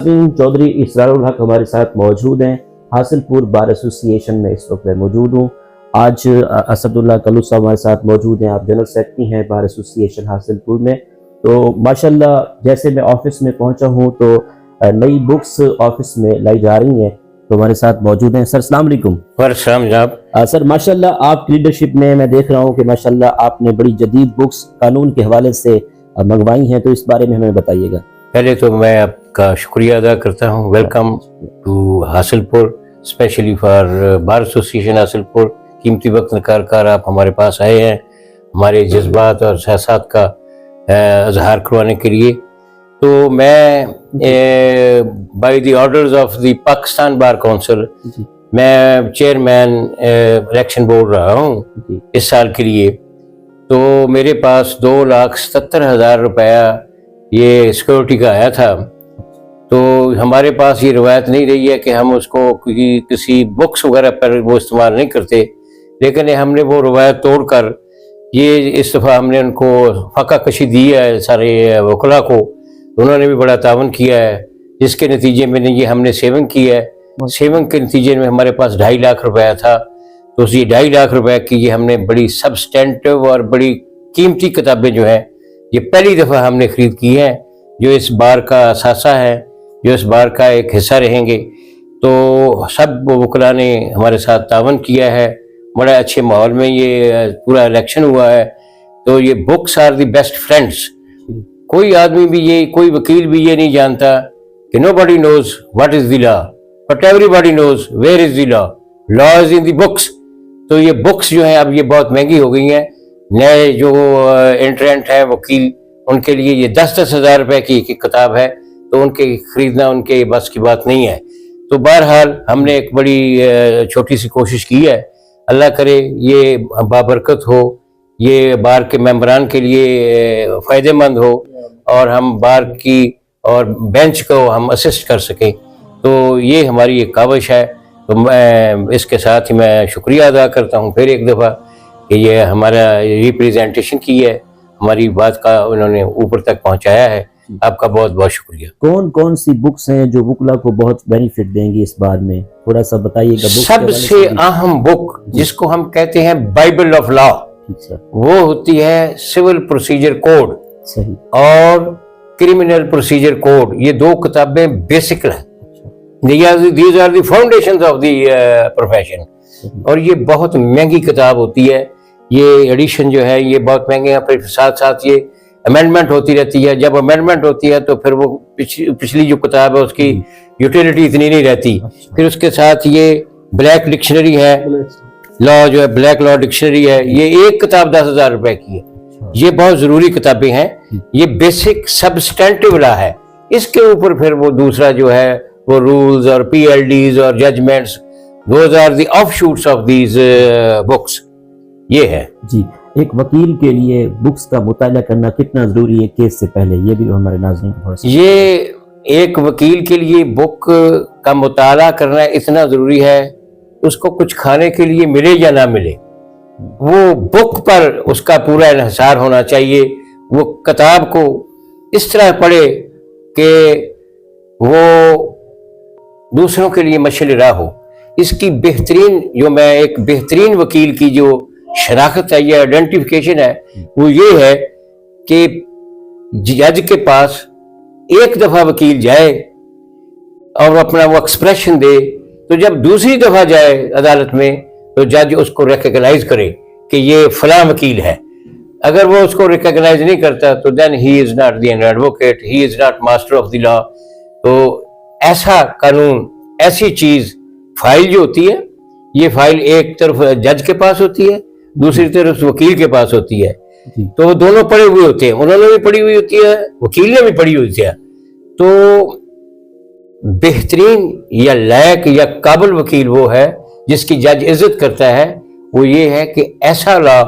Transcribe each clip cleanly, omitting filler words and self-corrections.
चौधरी इसरारुल हक हमारे साथ मौजूद हैं। हासिलपुर बार एसोसिएशन में इस वक्त मैं मौजूद हूँ। आज असदुल्ला कल्लू साहब हमारे साथ मौजूद हैं। आप जनरल सेक्रेटरी हैं बार एसोसिएशन हासिलपुर में। तो माशाल्लाह जैसे मैं ऑफिस में पहुंचा हूँ तो नई बुक्स ऑफिस में लाई जा रही हैं, तो हमारे साथ मौजूद हैं। सर अस्सलाम वालेकुम। सर माशाल्लाह आपकी लीडरशिप में मैं देख रहा हूँ कि माशाल्लाह आपने बड़ी जदीद बुक्स कानून के हवाले से मंगवाई हैं, तो इस बारे में हमें बताइएगा। पहले तो मैं आपका शुक्रिया अदा करता हूँ। Welcome to Hasilpur, specially for bar association Hasilpur. कीमती वक्त निकाल कर आप हमारे पास आए हैं हमारे जज्बात और एहसास का इजहार करवाने के लिए। तो मैं by the orders of the Pakistan bar council मैं चेयरमैन इलेक्शन बोर्ड रहा हूँ इस साल के लिए। तो मेरे पास 2,77,000 रुपया ये सिक्योरिटी का आया था। तो हमारे पास ये रवायत नहीं रही है कि हम उसको किसी बुक्स वगैरह पर वो इस्तेमाल नहीं करते, लेकिन हमने वो रवायत तोड़कर ये इस दफ़ा हमने उनको फ़ाका कशी दी है सारे वकला को। उन्होंने भी बड़ा तावन किया है, जिसके नतीजे में ये हमने सेविंग की है। सेविंग के नतीजे में हमारे पास 2.5 लाख रुपया था। तो ये 2.5 लाख रुपए की ये हमने बड़ी सब्सटेंटिव और बड़ी कीमती किताबें जो हैं ये पहली दफ़ा हमने खरीद की हैं, जो इस बार का असासा है, जो इस बार का एक हिस्सा रहेंगे। तो सब वकला ने हमारे साथ तावन किया है। बड़ा अच्छे माहौल में ये पूरा इलेक्शन हुआ है। तो ये books are the best friends. कोई आदमी भी ये, कोई वकील भी ये नहीं जानता कि nobody knows what is the law, but everybody knows where is the law. Law is in the books. तो ये बुक्स जो है अब ये बहुत महंगी हो गई हैं। नए जो एंट्रेंट है वकील, उनके लिए ये 10-10 हज़ार रुपए की एक किताब है, तो उनके खरीदना उनके बस की बात नहीं है। तो बहरहाल हमने एक बड़ी छोटी सी कोशिश की है। अल्लाह करे ये बाबरकत हो, ये बार के मेंबरान के लिए फ़ायदेमंद हो और हम बार की और बेंच को हम असिस्ट कर सकें। तो ये हमारी एक काविश है। तो मैं इसके साथ ही मैं शुक्रिया अदा करता हूँ फिर एक दफ़ा कि ये हमारा रिप्रेजेंटेशन की है, हमारी बात का उन्होंने ऊपर तक पहुँचाया है। आपका बहुत बहुत शुक्रिया। कौन कौन सी बुक्स हैं जो वकला को बहुत बेनिफिट देंगी इस बार में, थोड़ा सा बताइएगा। सबसे अहम बुक जिसको हम कहते हैं बाइबल ऑफ लॉ, वो होती है सिविल प्रोसीजर कोड और क्रिमिनल प्रोसीजर कोड। ये दो किताबें बेसिक हैं। These are the foundations of the profession। और ये बहुत महंगी किताब होती है। ये एडिशन जो है ये बहुत महंगे हैं। फिर साथ साथ ये अमेंडमेंट होती रहती है। जब अमेंडमेंट होती है तो फिर वो पिछली जो किताब है उसकी यूटिलिटी इतनी नहीं रहती। फिर उसके साथ ये ब्लैक डिक्शनरी है, लॉ जो है ब्लैक लॉ डिक्शनरी है। ये एक किताब 10,000 रुपए की है। ये बहुत जरूरी किताबें हैं। ये बेसिक सब्सटेंटिव लॉ है। इसके ऊपर फिर वो दूसरा जो है वो रूल्स और PLDs और judgments, those are the offshoots of these books. ये है जी। एक वकील के लिए बुक्स का मुताला करना कितना जरूरी है केस से पहले, ये भी हमारे नाज़रीन को थोड़ा सा। ये एक वकील के लिए बुक का मुताला करना इतना जरूरी है, उसको कुछ खाने के लिए मिले या ना मिले, वो बुक पर उसका पूरा इन्हिसार होना चाहिए। वो किताब को इस तरह पढ़े कि वो दूसरों के लिए मशल राह हो। इसकी बेहतरीन जो मैं एक बेहतरीन वकील की जो शनाख्त है या आइडेंटिफिकेशन है वो ये है कि जज के पास एक दफा वकील जाए और अपना वो एक्सप्रेशन दे, तो जब दूसरी दफा जाए अदालत में तो जज उसको रिकॉग्नाइज करे कि ये फलां वकील है। अगर वो उसको रिकॉग्नाइज नहीं करता तो then he is not the advocate, he is not master of the law. तो ऐसा कानून, ऐसी चीज, फाइल जो होती है, ये फाइल एक तरफ जज के पास होती है, दूसरी तरफ वकील के पास होती है। तो वो दोनों पढ़े हुए होते हैं, उन्होंने भी पढ़ी हुई होती है, वकील ने भी पढ़ी हुई होती है। तो बेहतरीन या लायक या काबिल वकील वो है जिसकी जज इज्जत करता है। वो ये है कि ऐसा लॉ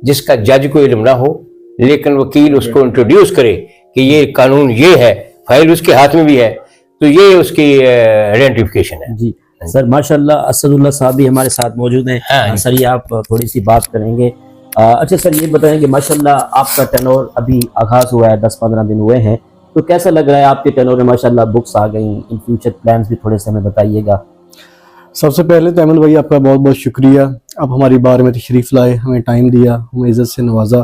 जिसका जज को इल्म ना हो, लेकिन वकील उसको इंट्रोड्यूस करे कि ये कानून ये है, फाइल उसके हाथ में भी है। तो ये उसकी आइडेंटिफिकेशन है जी। सर माशाल्लाह असदुल्ला साहब भी हमारे साथ मौजूद हैं। हाँ। सर ये आप थोड़ी सी बात करेंगे। अच्छा सर ये बताएं कि माशाल्लाह आपका टर्नओवर अभी आगाज हुआ है, 10-15 दिन हुए हैं, तो कैसा लग रहा है आपके टेनोर में? माशाल्लाह बुक्स आ गई, इन फ्यूचर प्लान्स भी थोड़े से हमें बताइएगा। सबसे पहले तो अमन भाई आपका बहुत बहुत शुक्रिया, आप हमारी बार में तशरीफ़ लाए, हमें टाइम दिया, हमें इज़्ज़त से नवाजा।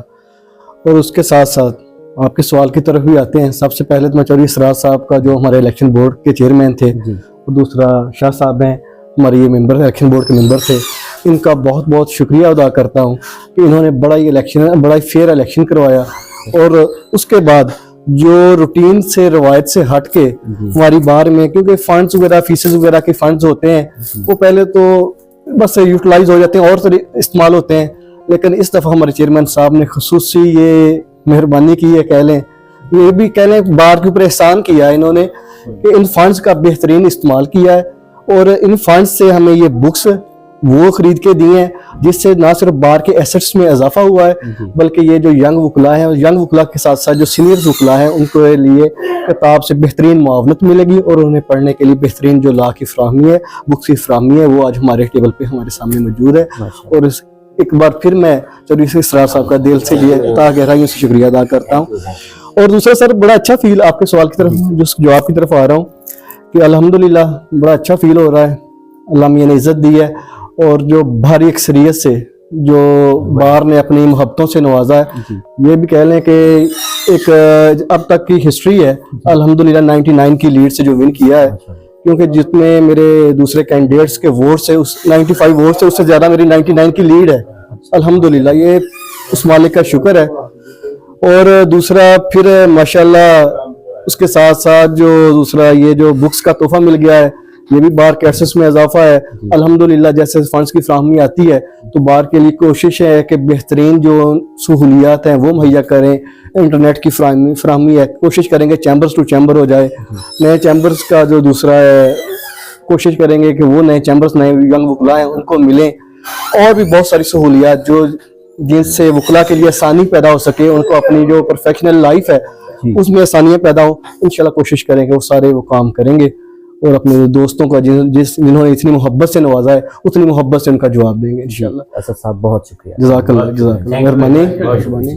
और उसके साथ साथ आपके सवाल की तरफ भी आते हैं। सबसे पहले तो मैं चौधरी इसरार साहब का, जो हमारे इलेक्शन बोर्ड के चेयरमैन थे, और दूसरा शाह साहब हैं, हमारे ये मेंबर इलेक्शन बोर्ड के मेंबर थे, इनका बहुत बहुत शुक्रिया अदा करता हूँ कि इन्होंने बड़ा ही फेयर इलेक्शन करवाया। और उसके बाद जो रूटीन से, रवायत से हट के हमारी बार में, क्योंकि फंड्स वगैरह, फीसेस वगैरह के फंड्स होते हैं, वो पहले तो बस यूटिलाइज हो जाते हैं और इस्तेमाल होते हैं, लेकिन इस दफ़ा हमारे चेयरमैन साहब ने खुसूसी ये मेहरबानी की है, कह लें, ये भी कह लें, बार के ऊपर एहसान किया है इन्होंने कि इन फंड्स का बेहतरीन इस्तेमाल किया है। और इन फंड्स से हमें ये बुक्स वो खरीद के दिए हैं, जिससे ना सिर्फ बार के एसेट्स में इजाफा हुआ है, बल्कि ये जो यंग वकला हैं, यंग वकला के साथ साथ जो सीनियर वकला हैं, उनको लिए किताब से बेहतरीन मुआवनत मिलेगी और उन्हें पढ़ने के लिए बेहतरीन जो ला की फ्राहमी है, बुक्स की फ्राहमी है, वो आज हमारे टेबल पे हमारे सामने मौजूद है। और एक बार फिर मैं चौधरी इसरार साहब का दिल से लिए गहराइयों से शुक्रिया अदा करता हूँ। और दूसरा सर, बड़ा अच्छा फील, आपके सवाल की तरफ, जो जवाब की तरफ आ रहा हूँ, कि अल्हम्दुलिल्लाह बड़ा अच्छा फील हो रहा है, अल्लाह मियां ने इज्जत दी है। और जो भारी अक्सरियत से जो बार ने अपनी मोहब्बतों से नवाजा है, ये भी कह लें कि एक अब तक की हिस्ट्री है अल्हम्दुलिल्लाह 99 की लीड से जो विन किया है, क्योंकि जितने मेरे दूसरे कैंडिडेट्स के वोट से, उस 95 वोट से, उससे ज़्यादा मेरी 99 की लीड है अल्हम्दुलिल्लाह, ये उस मालिक का शुक्र है। और दूसरा फिर माशाल्लाह उसके साथ साथ जो दूसरा ये जो बुक्स का तोहफा मिल गया है, ये भी बार के एसेस में इजाफा है अल्हम्दुलिल्लाह। जैसे फंड्स की फ्राहमी आती है तो बार के लिए कोशिश है कि बेहतरीन जो सहूलियात हैं वो मुहैया करें। इंटरनेट की फ्राहमी है, कोशिश करेंगे चैम्बर्स टू चैम्बर हो जाए। नए चैम्बर्स का जो दूसरा है, कोशिश करेंगे कि वो नए चैम्बर्स, नए यंग वकला हैं, उनको मिलें। और भी बहुत सारी सहूलियात जो जिनसे वकला के लिए आसानी पैदा हो सके, उनको अपनी जो प्रोफेशनल लाइफ है उसमें आसानियाँ पैदा हो, इंशाल्लाह कोशिश करेंगे वो सारे वो काम करेंगे। और अपने दोस्तों का जिन्होंने इतनी मोहब्बत से नवाजा है, उतनी मोहब्बत से उनका जवाब देंगे इंशाल्लाह। असद साहब बहुत शुक्रिया, जज़ाकल्लाह, मेहरबानी।